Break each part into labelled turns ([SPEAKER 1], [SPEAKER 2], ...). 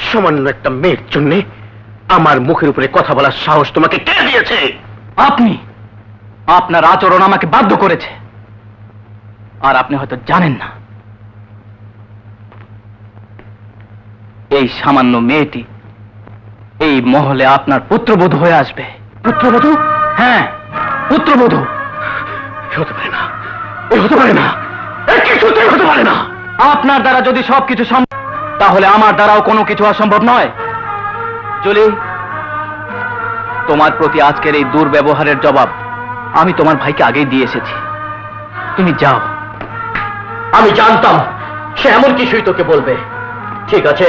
[SPEAKER 1] সামান্য একটা মেয়ের জন্য আমার মুখের উপরে কথা বলার সাহস তোমাকে কে দিয়েছে?
[SPEAKER 2] আপনি। আপনার আচরণ আমাকে বাধ্য করেছে। আর আপনি হয়তো জানেন না, এই সামান্য মেয়েটি এই মহলে আপনার পুত্রবধূ হয়ে আসবে।
[SPEAKER 1] পুত্রবধূ?
[SPEAKER 2] হ্যাঁ, পুত্রবধূ।
[SPEAKER 1] হতে পারে না, হতে পারে না, কিছুতেই হতে পারে না।
[SPEAKER 2] আপনার দ্বারা যদি সবকিছু সম্ভব, তাহলে আমার দ্বারাও কোনো কিছু অসম্ভব নয়। জুলি, তোমার প্রতি আজকের এই দুর্ব্যবহারের জবাব আমি তোমার ভাইকে আগেই দিয়ে এসেছি। তুমি যাও।
[SPEAKER 1] আমি জানতাম সে এমন কিছুই তোকে বলবে। ঠিক আছে,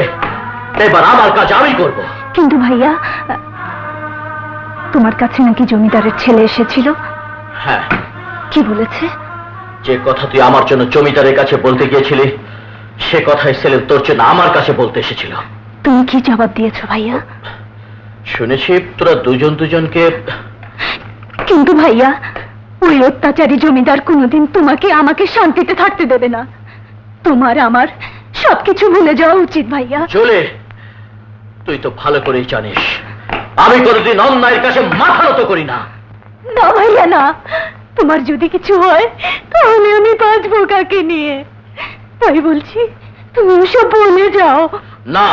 [SPEAKER 1] এবার আমার কাজ আমি করব।
[SPEAKER 3] কিন্তু ভাইয়া, তোমার কাছে নাকি জমিদারের ছেলে এসেছিল?
[SPEAKER 1] হ্যাঁ।
[SPEAKER 3] কি বলেছে?
[SPEAKER 1] যে কথা তুই আমার জন্য জমিদারের কাছে বলতে গিয়েছিলি, সে কথাই সেলিম তোর জন্য আমার কাছে বলতে এসেছিল।
[SPEAKER 3] তুমি কি জবাব দিয়েছো ভাইয়া?
[SPEAKER 1] শুনেছি তোরা দুজনকে।
[SPEAKER 3] কিন্তু ভাইয়া, ওই অত্যাচারী জমিদার কোনোদিন তোমাকে আমাকে শান্তিতে থাকতে দেবে না। তোমার আমার সবকিছু ভুলে যাওয়া উচিত ভাইয়া।
[SPEAKER 1] চলে, তুই তো ভালো করেই জানিস আমি কোনোদিন অন্যায়ের কাছে মাথা নত করি না।
[SPEAKER 3] না ভাইয়া না, তোমার যদি কিছু হয় তাহলে আমি বাঁচবো কাকে নিয়ে? তাই বলছি তুমি ওসব বলে যাও
[SPEAKER 1] না।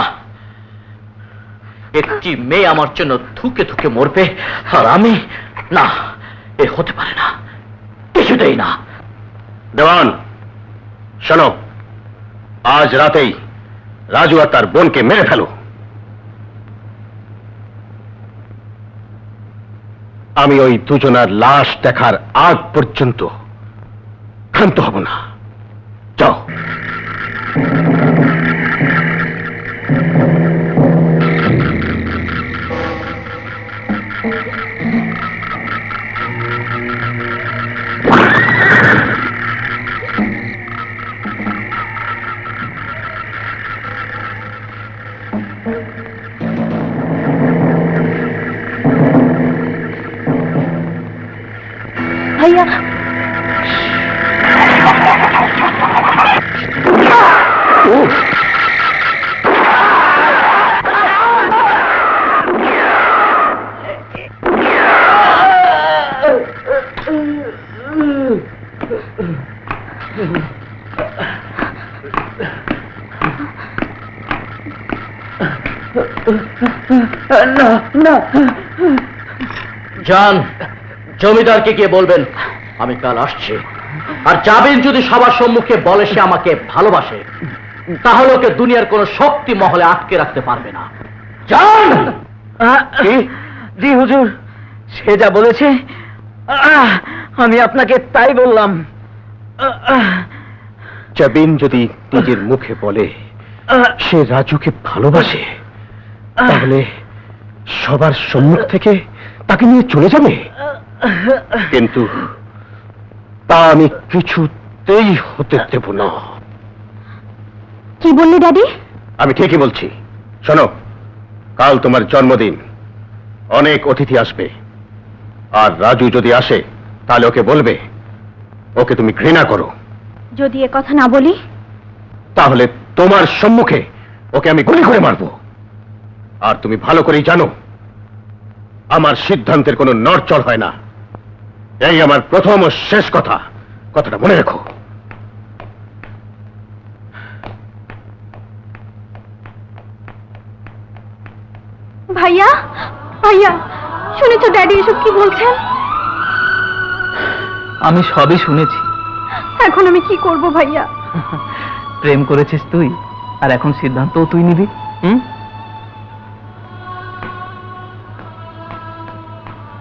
[SPEAKER 1] একটি মেয়ে আমার জন্য থুকে থুকে মরবে আর আমি? না, এ হতে পারে না, কিছুতেই না। দেওয়ান শোনো, আজ রাতেই রাজু আর তার বোনকে মেরে ফেলো। আমি ওই দুজনার লাশ দেখার আগ পর্যন্ত ক্ষান্ত হব না। যাও।
[SPEAKER 3] ভাইয়া।
[SPEAKER 1] যান, জমিদারকে গিয়ে বলবেন আমি কাল আসছি। আর জাবিন যদি সবার সম্মুখে বলে সে আমাকে ভালোবাসে, তাহলে ওকে দুনিয়ার কোন শক্তি মহলে আটকে রাখতে পারবে না। যান।
[SPEAKER 2] জি হুজুর, সে যা বলেছে আমি আপনাকে তাই বললাম।
[SPEAKER 1] জাবিন যদি নিজের মুখে বলে সে রাজুকে ভালোবাসে, তাহলে সবার সম্মুখ থেকে তাকে নিয়ে চলে যাবে। কিন্তু তা আমি কিছুতেই হতে দেব না।
[SPEAKER 3] কি বললি ড্যাডি?
[SPEAKER 1] আমি ঠিকই বলছি। শোনো, কাল তোমার জন্মদিন, অনেক অতিথি আসবে। আর রাজু যদি আসে তাহলে ওকে বলবে ওকে তুমি ঘৃণা করো।
[SPEAKER 3] যদি এ কথা না বলি?
[SPEAKER 1] তাহলে তোমার সম্মুখে ওকে আমি গুলি করে মারবো। আর তুমি ভালো করেই জানো আমার সিদ্ধান্তের কোনো নড়চড় হয় না। এই আমার প্রথম ও শেষ কথা, কথাটা মনে রেখো।
[SPEAKER 3] ভাইয়া, ভাইয়া, শুনেছো ড্যাডি এসব কি বলছেন?
[SPEAKER 2] আমি সবই শুনেছি।
[SPEAKER 3] এখন আমি কি করব ভাইয়া?
[SPEAKER 2] প্রেম করেছিস তুই, আর এখন সিদ্ধান্তও তুই নিবি।